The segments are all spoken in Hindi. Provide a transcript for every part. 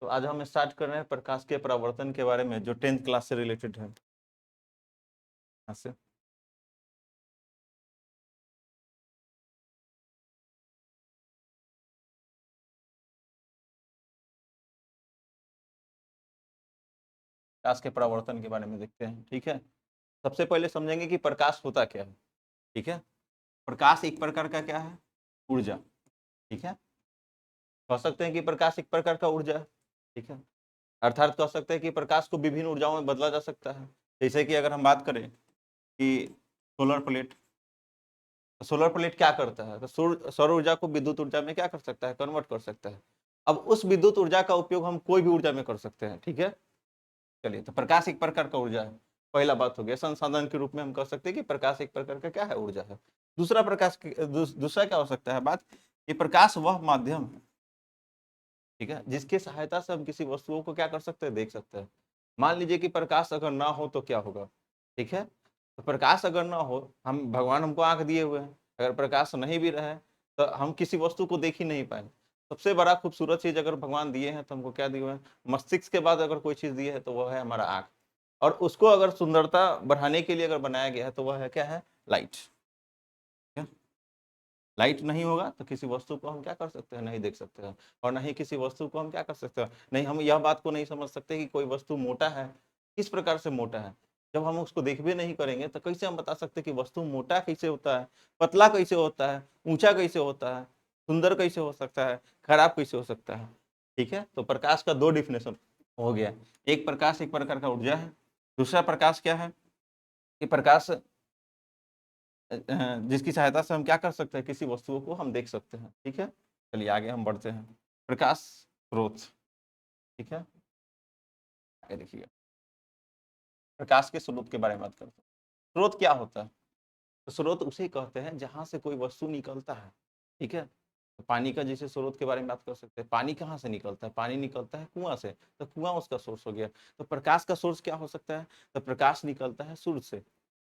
तो आज हम स्टार्ट कर रहे हैं प्रकाश के परावर्तन के बारे में, जो 10th क्लास से रिलेटेड है। यहाँ से प्रकाश के परावर्तन के बारे में देखते हैं। ठीक है, सबसे पहले समझेंगे कि प्रकाश होता क्या है। ठीक है, प्रकाश एक प्रकार का क्या है? ऊर्जा। ठीक है, कह सकते हैं कि प्रकाश एक प्रकार का ऊर्जा है। ठीक है, अर्थात कह सकते हैं कि प्रकाश को विभिन्न ऊर्जाओं में बदला जा सकता है। जैसे कि अगर हम बात करें कि सोलर प्लेट क्या करता है, तो सौर ऊर्जा को विद्युत ऊर्जा में क्या कर सकता है? कन्वर्ट कर सकता है। अब उस विद्युत ऊर्जा का उपयोग हम कोई भी ऊर्जा में कर सकते हैं। ठीक है, चलिए, तो प्रकाश एक प्रकार का ऊर्जा है। पहला बात हो गया, संसाधन के रूप में हम कह सकते हैं कि प्रकाश एक प्रकार का क्या है? ऊर्जा है। दूसरा क्या हो सकता है बात, कि प्रकाश वह माध्यम है, ठीक है, जिसकी सहायता से हम किसी वस्तुओं को क्या कर सकते हैं? देख सकते हैं। मान लीजिए कि प्रकाश अगर ना हो तो क्या होगा? ठीक है, तो प्रकाश अगर ना हो, हम भगवान हमको आंख दिए हुए हैं, अगर प्रकाश नहीं भी रहे तो हम किसी वस्तु को देख ही नहीं पाए। सबसे बड़ा खूबसूरत चीज अगर भगवान दिए हैं तो हमको क्या दिए हुए हैं? मस्तिष्क के बाद अगर कोई चीज दी है तो वह है हमारा आंख। और उसको अगर सुंदरता बढ़ाने के लिए अगर बनाया गया है तो वह है क्या है? लाइट। लाइट नहीं होगा तो किसी वस्तु को हम क्या कर सकते हैं? नहीं देख सकते हैं। और नहीं किसी वस्तु को हम क्या कर सकते हैं? नहीं, हम यह बात को नहीं समझ सकते कि कोई वस्तु मोटा है, किस प्रकार से मोटा है। जब हम उसको देख भी नहीं करेंगे तो कैसे हम बता सकते हैं कि वस्तु मोटा कैसे होता है, पतला कैसे होता है, ऊंचा कैसे होता है, सुंदर कैसे हो सकता है, खराब कैसे हो सकता है। ठीक है, तो प्रकाश का दो डिफिनेशन हो गया। एक, प्रकाश एक प्रकार का ऊर्जा है। दूसरा प्रकाश क्या है? कि प्रकाश जिसकी सहायता से हम क्या कर सकते हैं? किसी वस्तुओं को हम देख सकते हैं। ठीक है, चलिए आगे हम बढ़ते हैं। प्रकाश स्रोत। ठीक है, आगे देखिए, प्रकाश के स्रोत के बारे में बात करते हैं। स्रोत क्या होता है? तो स्रोत उसे कहते हैं जहां से कोई वस्तु निकलता है। ठीक है, तो पानी का जैसे स्रोत के बारे में बात कर सकते हैं। पानी कहाँ से निकलता है? पानी निकलता है कुआं से, तो कुआं उसका सोर्स हो गया। तो प्रकाश का सोर्स क्या हो सकता है? तो प्रकाश निकलता है सूर्य से।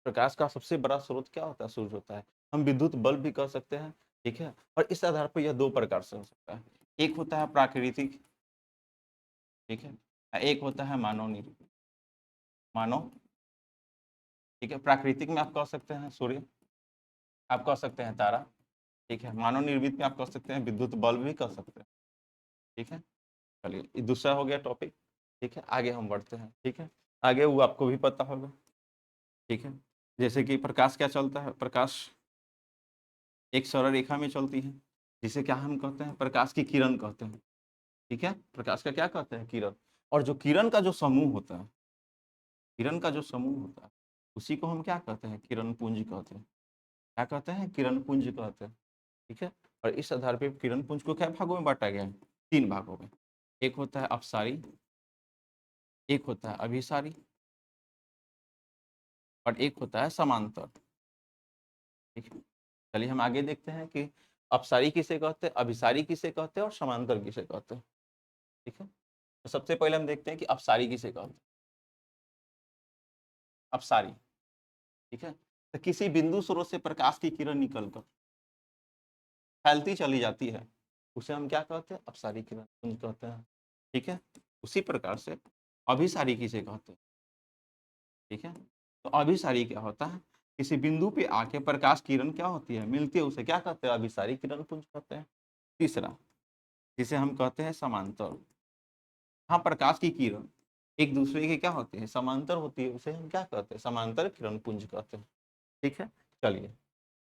प्रकाश का सबसे बड़ा स्रोत क्या होता है? सूर्य होता है। हम विद्युत बल्ब भी कह सकते हैं। ठीक है, और इस आधार पर यह दो प्रकार से हो सकता है। एक होता है प्राकृतिक, ठीक है, एक होता है मानव निर्मित। मानव, ठीक है, प्राकृतिक में आप कह सकते हैं सूर्य, आप कह सकते हैं तारा। ठीक है, मानव निर्मित में आप कह सकते हैं विद्युत बल्ब भी कह सकते हैं। ठीक है, चलिए, ये दूसरा हो गया टॉपिक। ठीक है, आगे हम बढ़ते हैं। ठीक है, आगे वो आपको भी पता होगा। ठीक है, जैसे कि प्रकाश क्या चलता है? प्रकाश एक सरल रेखा में चलती है, जिसे क्या हम कहते हैं? प्रकाश की किरण कहते हैं। ठीक है, प्रकाश का क्या कहते हैं? किरण। और जो किरण का जो समूह होता है, किरण का जो समूह होता है, उसी को हम क्या कहते हैं? किरण पुंज कहते हैं। क्या कहते हैं? किरण पुंज कहते हैं। ठीक है, और इस आधार पे किरण पुंज को क्या भागों में बांटा गया है? तीन भागों में। एक होता है अपसारी, एक होता है अभिसारी, और एक होता है समांतर। ठीक है, चलिए हम आगे देखते हैं कि अपसारी किसे कहते हैं, अभिसारी किसे कहते हैं, और समांतर किसे कहते हैं। ठीक है, तो सबसे पहले हम देखते हैं कि अपसारी किसे कहते हैं। अपसारी, ठीक है, तो किसी बिंदु स्रोत से प्रकाश की किरण निकलकर फैलती चली जाती है, उसे हम क्या कहते हैं? अपसारी किरण पुंज कहते हैं। ठीक है, उसी प्रकार से अभिसारी किसे कहते हैं? ठीक है, तो अभिसारी क्या होता है? किसी बिंदु पे आके प्रकाश किरण क्या होती है? मिलती है, उसे क्या कहते हैं? अभिसारी किरण पुंज कहते हैं। तीसरा, जिसे हम कहते हैं समांतर, हाँ, प्रकाश की किरण एक दूसरे के क्या होते हैं? समांतर होती है, उसे हम क्या कहते हैं? समांतर किरण पुंज कहते हैं। ठीक है, चलिए,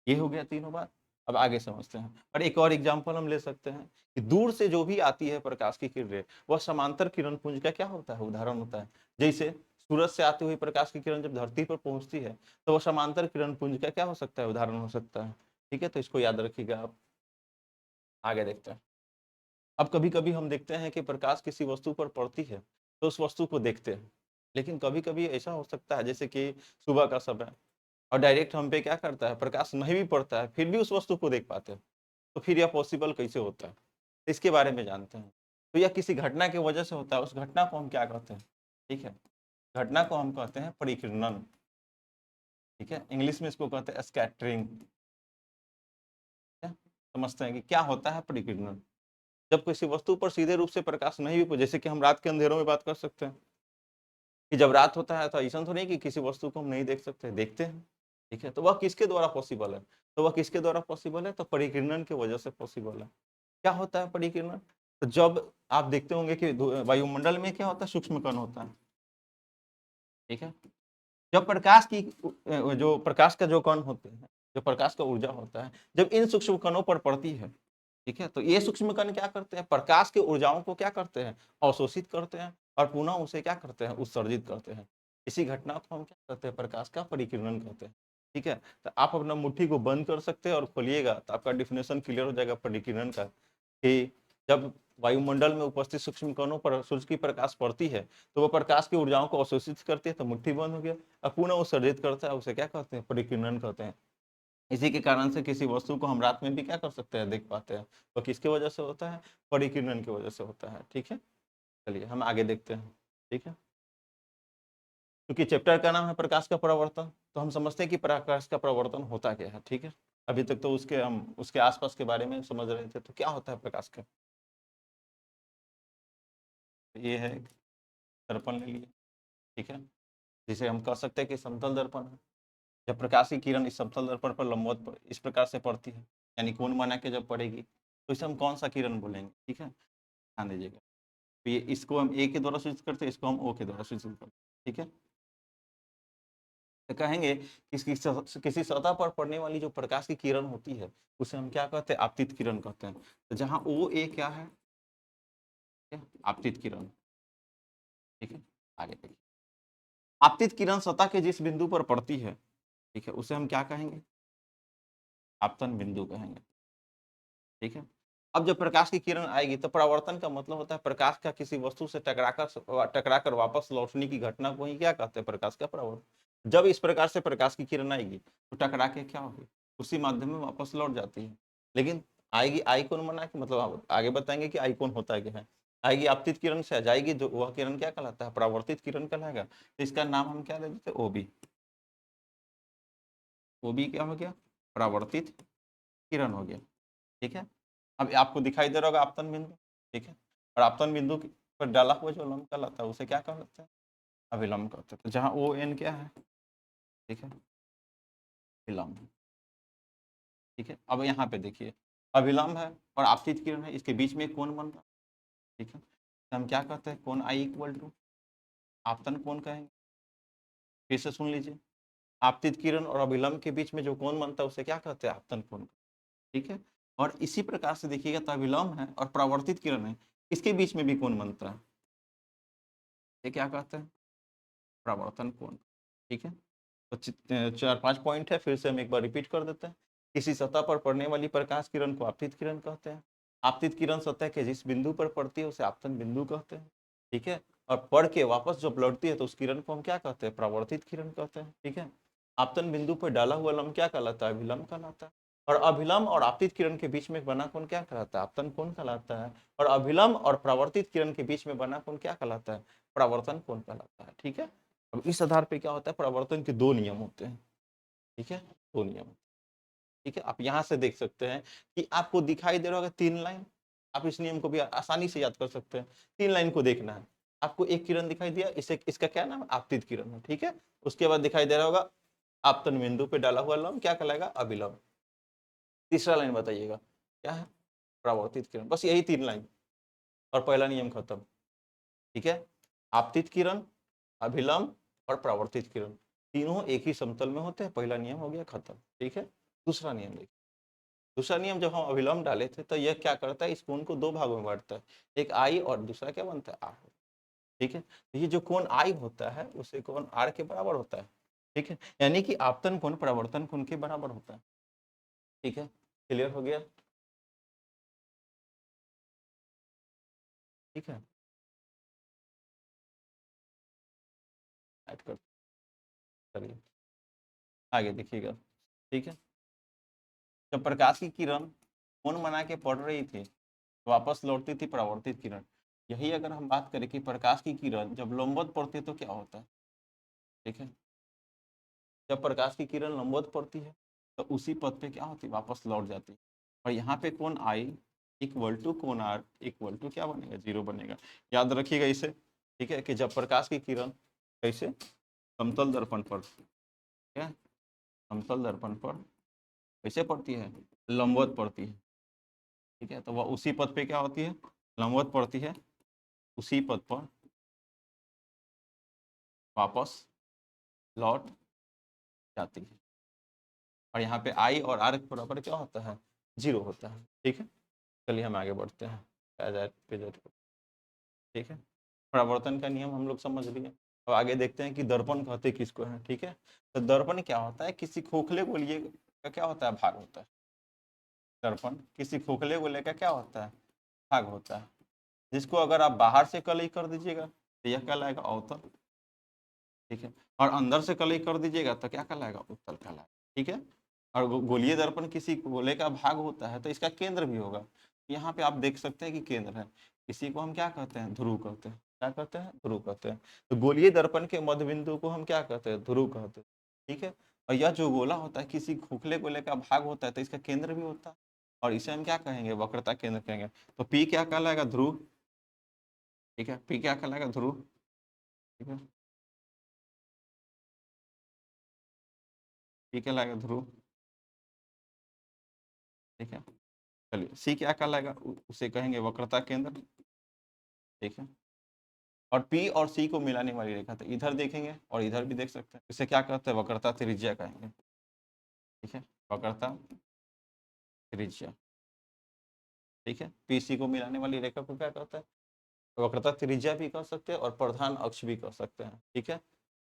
ये हो गया तीनों बात। अब आगे समझते हैं, और एक और एग्जांपल हम ले सकते हैं कि दूर से जो भी आती है प्रकाश की किरणें, वह समांतर किरण पुंज का क्या होता है? उदाहरण होता है। जैसे सूरज से आती हुई प्रकाश की किरण जब धरती पर पहुंचती है तो वह समांतर किरण पुंज का क्या हो सकता है? उदाहरण हो सकता है। ठीक है, तो इसको याद रखिएगा आप। आगे देखते हैं। अब कभी कभी हम देखते हैं कि प्रकाश किसी वस्तु पर पड़ती है तो उस वस्तु को देखते हैं, लेकिन कभी कभी ऐसा हो सकता है जैसे कि सुबह का समय, और डायरेक्ट हम पे क्या करता है? प्रकाश नहीं भी पड़ता है, फिर भी उस वस्तु को देख पाते हैं। तो फिर यह पॉसिबल कैसे होता है? इसके बारे में जानते हैं। तो यह किसी घटना की वजह से होता है, उस घटना को हम क्या कहते हैं? ठीक है, घटना को हम कहते हैं परिकिरणन। ठीक है, इंग्लिश में इसको कहते हैं स्कैटरिंग। समझते हैं कि क्या होता है परिकिरणन? जब किसी वस्तु पर सीधे रूप से प्रकाश नहीं भी, जैसे कि हम रात के अंधेरों में बात कर सकते हैं कि जब रात होता है तो ऐसा तो नहीं कि किसी वस्तु को हम नहीं देख सकते, देखते हैं, ठीक है। तो वह किसके द्वारा पॉसिबल है? तो वह किसके द्वारा पॉसिबल है? तो परिकिरणन की वजह से पॉसिबल है। क्या होता है परिकिरणन? तो जब आप देखते होंगे कि वायुमंडल में क्या होता है, सूक्ष्म कण होता है, ठीक है। जब प्रकाश की जो प्रकाश का जो कण होते हैं, जो प्रकाश का ऊर्जा होता है, जब इन सूक्ष्म कणों पर पड़ती है, ठीक है, तो ये सूक्ष्म कण क्या करते हैं? प्रकाश की ऊर्जाओं को क्या करते हैं? अवशोषित करते हैं और पुनः उसे क्या करते हैं? उत्सर्जित करते हैं। इसी घटना को हम क्या कहते हैं? प्रकाश का परिकिरणन कहते हैं, ठीक है। तो आप अपना मुट्ठी को बंद कर सकते हैं और खोलिएगा तो आपका डिफिनेशन क्लियर हो जाएगा परिकिरणन का, कि जब वायुमंडल में उपस्थित सूक्ष्म कणों पर सूर्य की प्रकाश पड़ती है तो वो प्रकाश की ऊर्जाओं को अवशोषित करती है, तो मुट्ठी बंद हो गया, और पुनः उत्सर्जित करता है, उसे क्या कहते हैं? परिकिरणन कहते हैं। इसी के कारण से किसी वस्तु को हम रात में भी क्या कर सकते हैं? देख पाते हैं। तो किसकी वजह से होता है? परिकिरणन की वजह से होता है, ठीक है। चलिए हम आगे देखते हैं, ठीक है। क्योंकि चैप्टर का नाम है प्रकाश का परावर्तन, तो हम समझते हैं कि प्रकाश का परावर्तन होता क्या है, ठीक है। अभी तक तो हम उसके आसपास के बारे में समझ रहे थे, तो क्या होता है प्रकाश का? ये है दर्पण ले लिए, ठीक है, जिसे हम कह सकते हैं कि समतल दर्पण है। जब प्रकाश की किरण इस समतल दर्पण पर लंबवत इस प्रकार से पड़ती है, यानी कोण बना के जब पड़ेगी, तो इसे हम कौन सा किरण बोलेंगे, ठीक है, ध्यान दीजिएगा। तो ये इसको हम ए के द्वारा सूचित करते हैं, इसको हम ओ के द्वारा सूचित करते हैं, ठीक है। तो कहेंगे कि किसी सतह पर पड़ने वाली जो प्रकाश की किरण होती है उसे हम क्या कहते हैं? आपतित किरण कहते हैं। तो जहाँ ओ ए क्या है? आपतित किरण, ठीक है। आगे देखिए, आपतित किरण सतह के जिस बिंदु पर पड़ती है, ठीक है, उसे हम क्या कहेंगे? आपतन बिंदु कहेंगे, ठीक है। अब जब प्रकाश की किरण आएगी तो परावर्तन का मतलब होता है प्रकाश का किसी वस्तु से टकराकर वापस लौटने की घटना को ही क्या कहते हैं? प्रकाश का परावर्तन। जब इस प्रकार से प्रकाश की किरण आएगी तो टकरा के क्या होगी? उसी माध्यम में वापस लौट जाती है, लेकिन आएगी आइकॉन बना के, मतलब आप आगे बताएंगे कि आइकॉन होता है क्या है। आएगी आपतित किरण से, आ जाएगी जो वह किरण क्या कहलाता है? परावर्तित किरण कहलाएगा। तो इसका नाम हम क्या दे देते? ओबी। ओबी क्या हो गया? परावर्तित किरण हो गया, ठीक है। अब आपको दिखाई दे रहा होगा आपतन बिंदु, ठीक है, और आपतन बिंदु पर डाला हुआ जो लंब कहलाता है उसे क्या कहलाता है? अभिलंब कहते हैं। तो जहाँ ओ एन क्या है, ठीक है, विलंब, ठीक है। अब यहाँ पे देखिए, अभिलंब है और आपतित किरण है, इसके बीच में एक कोण बन रहा है, ठीक है। तो हम क्या कहते हैं? कोण आई इक्वल टू आपतन कोण कहेंगे। फिर से सुन लीजिए, आपतित किरण और अभिलंब के बीच में जो कोण बनता है उसे क्या कहते हैं? आपतन कोण, ठीक है। और इसी प्रकार से देखिएगा तो अभिलंब है और परावर्तित किरण है, इसके बीच में भी कोण बनता है, ये क्या कहते हैं? परावर्तन कोण, ठीक है। तो 4-5 पॉइंट है, फिर से हम एक बार रिपीट कर देते हैं। किसी सतह पर पड़ने वाली प्रकाश किरण को आपतित किरण कहते हैं। आपतित किरण सतह के जिस बिंदु पर पड़ती है उसे आपतन बिंदु कहते हैं, ठीक है। और पढ़ के वापस जब लौटती है तो उस किरण को हम क्या कहते हैं? परावर्तित किरण कहते हैं, ठीक है। आपतन बिंदु पर डाला हुआ लंब क्या कहलाता है? अभिलंब कहलाता है। और अभिलंब और आपतित किरण के बीच में बना कोण क्या कहलाता है? आपतन कोण कहलाता है। और अभिलंब और परावर्तित किरण के बीच में बना कोण क्या कहलाता है? परावर्तन कोण कहलाता है, ठीक है। अब इस आधार पे क्या होता है? परावर्तन के दो नियम होते हैं, ठीक है, दो नियम, ठीक है। आप यहाँ से देख सकते हैं कि आपको दिखाई दे रहा होगा 3 लाइन, आप इस नियम को भी आसानी से याद कर सकते हैं। 3 लाइन को देखना है, आपको एक किरण दिखाई दिया, इसे इसका क्या नाम है? आपतित किरण है, ठीक है। उसके बाद दिखाई दे रहा होगा आपतन बिंदु पे डाला हुआ लंब क्या कहलाएगा? अभिलंब। तीसरा लाइन बताइएगा क्या है? परावर्तित किरण। बस यही 3 लाइन और पहला नियम खत्म, ठीक है। आपतित किरण, अभिलंब और परावर्तित किरण तीनों एक ही समतल में होते हैं, पहला नियम हो गया खत्म, ठीक है। दूसरा नियम देखिए, दूसरा नियम जब हम अभिलंब डाले थे तो यह क्या करता है? इस कोण को दो भागों में बांटता है, एक आई और दूसरा क्या बनता है? आर, ठीक है। तो ये जो कोण आई होता है उसे कोण आर के बराबर होता है, ठीक है, यानी कि आपतन कोण परावर्तन कोण के बराबर होता है, ठीक है। क्लियर हो गया, ठीक है। ऐड कर, चलिए आगे देखिएगा, ठीक है। जब प्रकाश की किरण कोण बना के पड़ रही थी वापस लौटती थी परावर्तित किरण। यही अगर हम बात करें कि प्रकाश की किरण जब लंबवत पड़ती है तो क्या होता है, ठीक है। जब प्रकाश की किरण लंबवत पड़ती है तो उसी पथ पे क्या होती है? वापस लौट जाती है। और यहाँ पे कौन आई इक्वल टू कोण आर इक्वल टू क्या बनेगा, 0 बनेगा। याद रखिएगा इसे, ठीक है, कि जब प्रकाश की किरण कैसे समतल दर्पण पर, क्या समतल दर्पण पर कैसे पड़ती है, लंबवत पड़ती है, ठीक है, तो वह उसी पथ पे क्या होती है, लंबवत पड़ती है, उसी पथ पर वापस लौट जाती है। और यहाँ पे आई और आर के बराबर क्या होता है, 0 होता है, ठीक है। चलिए हम आगे बढ़ते हैं, ठीक है, परावर्तन का नियम हम लोग समझ लिए। अब आगे देखते हैं कि दर्पण कहते किसको है, ठीक है। तो दर्पण क्या होता है, किसी खोखले गोलीय का क्या होता है, भाग होता है। दर्पण किसी खोखले गोले का क्या होता है, भाग होता है, जिसको अगर आप बाहर से कलई कर दीजिएगा तो यह कहलाएगा अवतल, ठीक है, और अंदर से कलई कर दीजिएगा तो क्या कहलाएगा, उत्तल कहलाएगा, ठीक है। और गोलीय दर्पण किसी गोले का भाग होता है तो इसका केंद्र भी होगा। यहाँ पे आप देख सकते हैं कि केंद्र है, इसी को हम क्या कहते हैं, ध्रुव कहते हैं। क्या कहते हैं, ध्रुव कहते हैं। तो गोलीय दर्पण के मध्य बिंदु को हम क्या कहते हैं, ध्रुव कहते हैं, ठीक है। और यह जो गोला होता है किसी खोखले गोले का भाग होता है तो इसका केंद्र भी होता है, और इसे हम क्या कहेंगे, वक्रता केंद्र कहेंगे। तो पी क्या कहलाएगा, ध्रुव, ठीक है, पी क्या कहलाएगा, ध्रुव, ठीक है, पी कहलाएगा ध्रुव, ठीक है। चलिए सी क्या कहलाएगा, उसे कहेंगे वक्रता केंद्र, ठीक है। और पी और सी को मिलाने वाली रेखा, तो इधर देखेंगे और इधर भी देख सकते हैं, इसे क्या कहते हैं, वक्रता त्रिज्या कहेंगे, ठीक है, वक्रता त्रिज्या, ठीक है। पी सी को मिलाने वाली रेखा को क्या कहते हैं, वक्रता त्रिज्या भी कह सकते हैं और प्रधान अक्ष भी कह सकते हैं, ठीक है।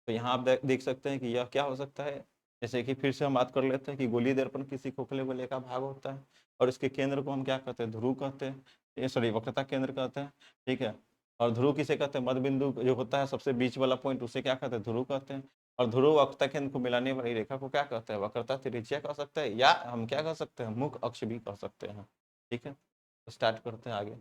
तो यहाँ आप देख सकते हैं कि यह क्या हो सकता है, जैसे कि फिर से हम बात कर लेते हैं कि गोलीय दर्पण किसी खोखले गोले का भाग होता है और इसके केंद्र को हम क्या कहते हैं, ध्रुव कहते हैं, ये सॉरी वक्रता केंद्र कहते हैं, ठीक है। और ध्रुव किसे कहते हैं, मध्य बिंदु जो होता है सबसे बीच वाला पॉइंट, उसे क्या कहते हैं, ध्रुव कहते हैं। और ध्रुव वक्रता केंद्र को मिलाने वाली रेखा को क्या कहते हैं, वक्रता त्रिज्या कह सकते हैं, या हम क्या कह सकते हैं, मुख अक्ष भी कह सकते हैं, ठीक है। स्टार्ट करते हैं आगे।